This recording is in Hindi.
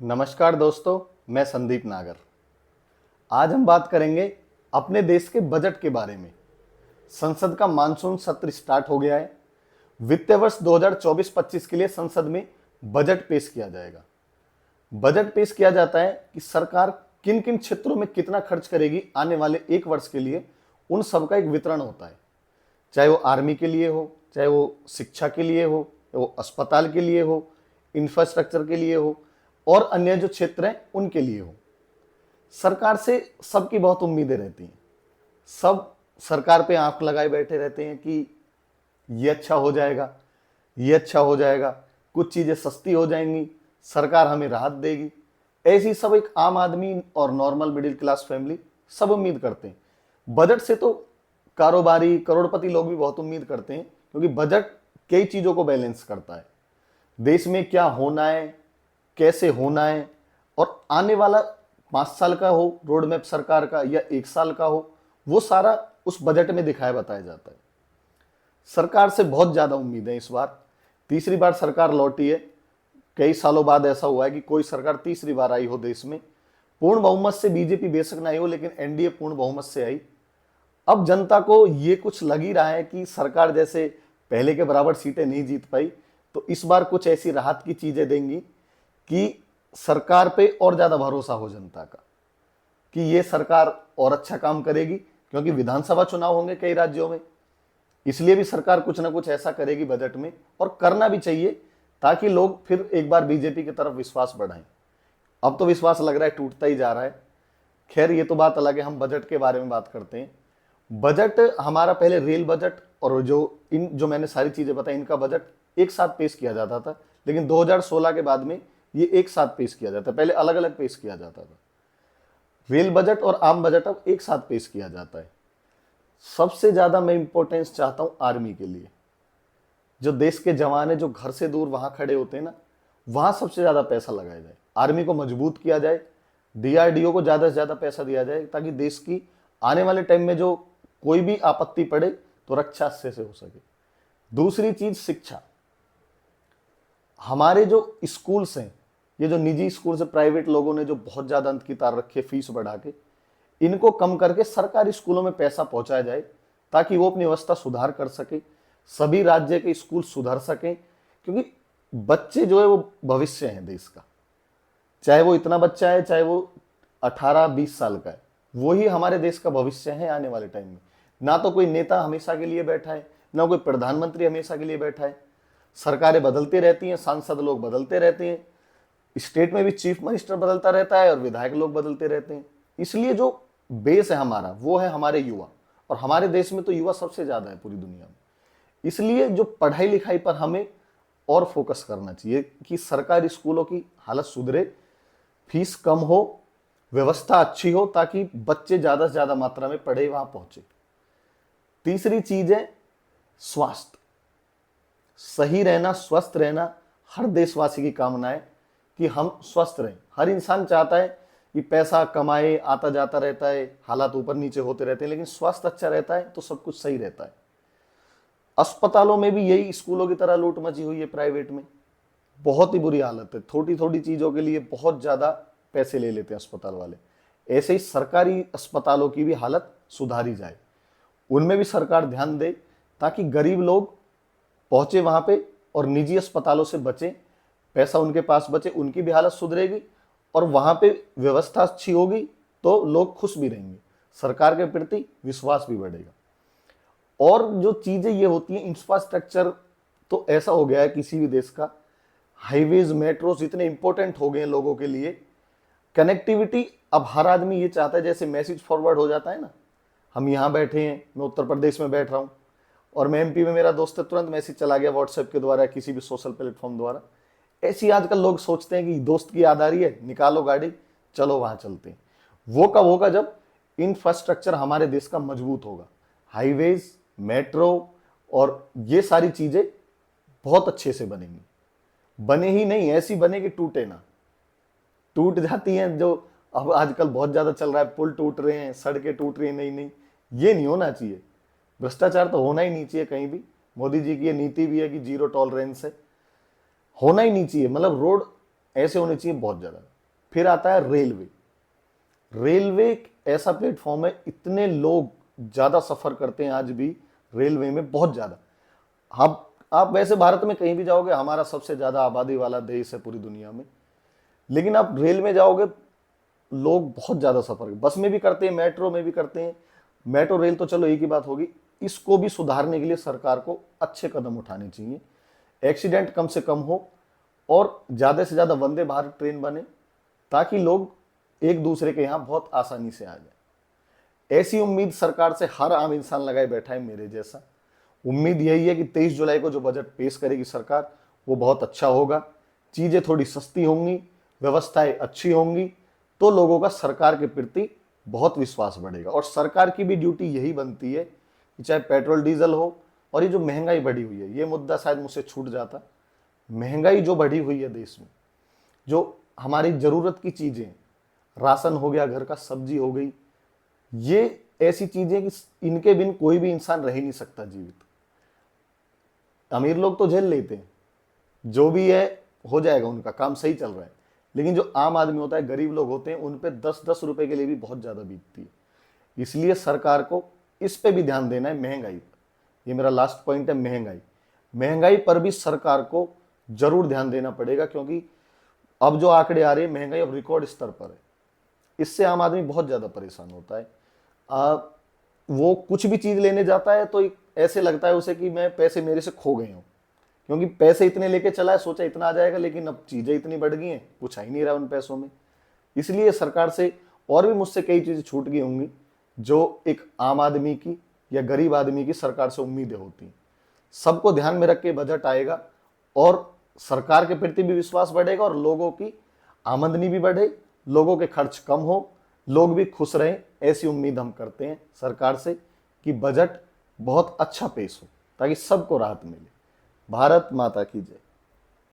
नमस्कार दोस्तों, मैं संदीप नागर। आज हम बात करेंगे अपने देश के बजट के बारे में। संसद का मानसून सत्र स्टार्ट हो गया है। वित्तीय वर्ष 2024-25 के लिए संसद में बजट पेश किया जाएगा। बजट पेश किया जाता है कि सरकार किन किन क्षेत्रों में कितना खर्च करेगी आने वाले एक वर्ष के लिए, उन सब का एक वितरण होता है। चाहे वो आर्मी के लिए हो, चाहे वो शिक्षा के लिए हो, वो अस्पताल के लिए हो, इंफ्रास्ट्रक्चर के लिए हो और अन्य जो क्षेत्र हैं उनके लिए हो। सरकार से सबकी बहुत उम्मीदें रहती हैं। सब सरकार पे आंख लगाए बैठे रहते हैं कि ये अच्छा हो जाएगा, ये अच्छा हो जाएगा, कुछ चीजें सस्ती हो जाएंगी, सरकार हमें राहत देगी। ऐसी सब एक आम आदमी और नॉर्मल मिडिल क्लास फैमिली सब उम्मीद करते हैं। बजट से तो कारोबारी करोड़पति लोग भी बहुत उम्मीद करते हैं, क्योंकि बजट कई चीजों को बैलेंस करता है। देश में क्या होना है, कैसे होना है, और आने वाला 5 साल का हो रोड मैप सरकार का या 1 साल का हो, वो सारा उस बजट में दिखाया बताया जाता है। सरकार से बहुत ज्यादा उम्मीद है। इस बार तीसरी बार सरकार लौटी है। कई सालों बाद ऐसा हुआ है कि कोई सरकार तीसरी बार आई हो देश में। पूर्ण बहुमत से बीजेपी बेशक नहीं हो, लेकिन एनडीए पूर्ण बहुमत से आई। अब जनता को ये कुछ लग ही रहा है कि सरकार जैसे पहले के बराबर सीटें नहीं जीत पाई, तो इस बार कुछ ऐसी राहत की चीजें देंगी कि सरकार पे और ज्यादा भरोसा हो जनता का कि ये सरकार और अच्छा काम करेगी। क्योंकि विधानसभा चुनाव होंगे कई राज्यों में, इसलिए भी सरकार कुछ ना कुछ ऐसा करेगी बजट में, और करना भी चाहिए, ताकि लोग फिर एक बार बीजेपी की तरफ विश्वास बढ़ाएं। अब तो विश्वास लग रहा है टूटता ही जा रहा है। खैर, ये तो बात अलग है। हम बजट के बारे में बात करते हैं। बजट हमारा पहले रेल बजट और जो मैंने सारी चीजें बताई, इनका बजट एक साथ पेश किया जाता था, लेकिन 2016 के बाद में ये एक साथ पेश किया जाता है। पहले अलग अलग पेश किया जाता था। रेल बजट और आम बजट अब एक साथ पेश किया जाता है। सबसे ज्यादा मैं इंपॉर्टेंस चाहता हूं आर्मी के लिए। जो देश के जवान है, जो घर से दूर वहां खड़े होते हैं ना, वहां सबसे ज्यादा पैसा लगाया जाए, आर्मी को मजबूत किया जाए, डीआरडीओ को ज्यादा से ज्यादा पैसा दिया जाए, ताकि देश की आने वाले टाइम में जो कोई भी आपत्ति पड़े तो रक्षा अच्छे से हो सके। दूसरी चीज शिक्षा। हमारे जो स्कूल्स हैं, ये जो निजी स्कूल से प्राइवेट लोगों ने जो बहुत ज्यादा अंत की तार रखी है फीस बढ़ा के, इनको कम करके सरकारी स्कूलों में पैसा पहुंचाया जाए, ताकि वो अपनी व्यवस्था सुधार कर सके, सभी राज्य के स्कूल सुधर सकें। क्योंकि बच्चे जो है वो भविष्य हैं देश का। चाहे वो इतना बच्चा है, चाहे वो 18-20 साल का है, वही हमारे देश का भविष्य है आने वाले टाइम में। ना तो कोई नेता हमेशा के लिए बैठा है, ना कोई प्रधानमंत्री हमेशा के लिए बैठा है। सरकारें बदलती रहती हैं, सांसद लोग बदलते रहते हैं, स्टेट में भी चीफ मिनिस्टर बदलता रहता है और विधायक लोग बदलते रहते हैं। इसलिए जो बेस है हमारा, वो है हमारे युवा, और हमारे देश में तो युवा सबसे ज्यादा है पूरी दुनिया में। इसलिए जो पढ़ाई लिखाई पर हमें और फोकस करना चाहिए कि सरकारी स्कूलों की हालत सुधरे, फीस कम हो, व्यवस्था अच्छी हो, ताकि बच्चे ज्यादा से ज्यादा मात्रा में पढ़े, वहां पहुंचे। तीसरी चीज है स्वास्थ्य। सही रहना, स्वस्थ रहना हर देशवासी की कामना है कि हम स्वस्थ रहें। हर इंसान चाहता है कि पैसा कमाए, आता जाता रहता है, हालात ऊपर नीचे होते रहते हैं, लेकिन स्वास्थ्य अच्छा रहता है तो सब कुछ सही रहता है। अस्पतालों में भी यही स्कूलों की तरह लूट मची हुई है। प्राइवेट में बहुत ही बुरी हालत है। थोड़ी थोड़ी चीजों के लिए बहुत ज्यादा पैसे ले लेते हैं अस्पताल वाले। ऐसे ही सरकारी अस्पतालों की भी हालत सुधारी जाए, उनमें भी सरकार ध्यान दे, ताकि गरीब लोग पहुंचे वहां पे और निजी अस्पतालों से बचे, पैसा उनके पास बचे, उनकी भी हालत सुधरेगी और वहां पे व्यवस्था अच्छी होगी तो लोग खुश भी रहेंगे, सरकार के प्रति विश्वास भी बढ़ेगा। और जो चीजें ये होती हैं, इंफ्रास्ट्रक्चर तो ऐसा हो गया है किसी भी देश का, हाईवेज मेट्रोज इतने इंपॉर्टेंट हो गए हैं लोगों के लिए। कनेक्टिविटी अब हर आदमी ये चाहता है, जैसे मैसेज फॉरवर्ड हो जाता है ना, हम यहाँ बैठे हैं, मैं उत्तर प्रदेश में बैठ रहा हूँ और मैं एमपी में, मेरा दोस्त है, तुरंत मैसेज चला गया व्हाट्सएप के द्वारा, किसी भी सोशल प्लेटफॉर्म द्वारा। ऐसी आजकल लोग सोचते हैं कि दोस्त की याद आ रही है, निकालो गाड़ी, चलो वहां चलते हैं। वो कब होगा? जब इंफ्रास्ट्रक्चर हमारे देश का मजबूत होगा, हाईवेज, मेट्रो और ये सारी चीजें बहुत अच्छे से बनेंगी। बने ही नहीं, ऐसी बने कि टूटे ना। टूट जाती हैं, जो अब आजकल बहुत ज्यादा चल रहा है, पुल टूट रहे हैं, सड़कें टूट रही हैं, नहीं नहीं, ये नहीं होना चाहिए। भ्रष्टाचार तो होना ही नहीं चाहिए कहीं भी। मोदी जी की ये नीति भी है कि जीरो टॉलरेंस है, होना ही नहीं चाहिए। मतलब रोड ऐसे होने चाहिए बहुत ज़्यादा। फिर आता है रेलवे। रेलवे एक ऐसा प्लेटफॉर्म है, इतने लोग ज़्यादा सफ़र करते हैं आज भी रेलवे में, बहुत ज़्यादा। आप वैसे भारत में कहीं भी जाओगे, हमारा सबसे ज़्यादा आबादी वाला देश है पूरी दुनिया में, लेकिन आप रेल में जाओगे, लोग बहुत ज़्यादा सफ़र बस में भी करते हैं, मेट्रो में भी करते हैं। मेट्रो रेल तो चलो एक ही बात होगी, इसको भी सुधारने के लिए सरकार को अच्छे कदम उठाने चाहिए। एक्सीडेंट कम से कम हो और ज़्यादा से ज़्यादा वंदे भारत ट्रेन बने, ताकि लोग एक दूसरे के यहाँ बहुत आसानी से आ जाए। ऐसी उम्मीद सरकार से हर आम इंसान लगाए बैठा है मेरे जैसा। उम्मीद यही है कि 23 जुलाई को जो बजट पेश करेगी सरकार, वो बहुत अच्छा होगा, चीज़ें थोड़ी सस्ती होंगी, व्यवस्थाएं अच्छी होंगी, तो लोगों का सरकार के प्रति बहुत विश्वास बढ़ेगा। और सरकार की भी ड्यूटी यही बनती है कि चाहे पेट्रोल डीजल हो, और ये जो महंगाई बढ़ी हुई है, ये मुद्दा शायद मुझसे छूट जाता। महंगाई जो बढ़ी हुई है देश में, जो हमारी ज़रूरत की चीज़ें, राशन हो गया, घर का सब्जी हो गई, ये ऐसी चीज़ें कि इनके बिन कोई भी इंसान रह ही नहीं सकता जीवित। अमीर लोग तो झेल लेते हैं, जो भी है हो जाएगा, उनका काम सही चल रहा है, लेकिन जो आम आदमी होता है, गरीब लोग होते हैं, उन पे 10-10 रुपए के लिए भी बहुत ज़्यादा बीतती है। इसलिए सरकार को इस पे भी ध्यान देना है, महंगाई पर। ये मेरा लास्ट पॉइंट है, महंगाई। महंगाई पर भी सरकार को जरूर ध्यान देना पड़ेगा, क्योंकि अब जो आंकड़े आ रहे हैं, महंगाई अब रिकॉर्ड स्तर पर है। इससे आम आदमी बहुत ज़्यादा परेशान होता है। वो कुछ भी चीज़ लेने जाता है तो ऐसे लगता है उसे कि मैं पैसे मेरे से खो गए हूँ, क्योंकि पैसे इतने लेके चला है, सोचा इतना आ जाएगा, लेकिन अब चीज़ें इतनी बढ़ गई हैं, कुछ आ ही नहीं रहा उन पैसों में। इसलिए सरकार से और भी मुझसे कई चीज़ें छूट गई होंगी, जो एक आम आदमी की या गरीब आदमी की सरकार से उम्मीदें होती हैं। सबको ध्यान में रख के बजट आएगा, और सरकार के प्रति भी विश्वास बढ़ेगा, और लोगों की आमदनी भी बढ़े, लोगों के खर्च कम हो, लोग भी खुश रहें। ऐसी उम्मीद हम करते हैं सरकार से कि बजट बहुत अच्छा पेश हो, ताकि सबको राहत मिले। भारत माता की जय।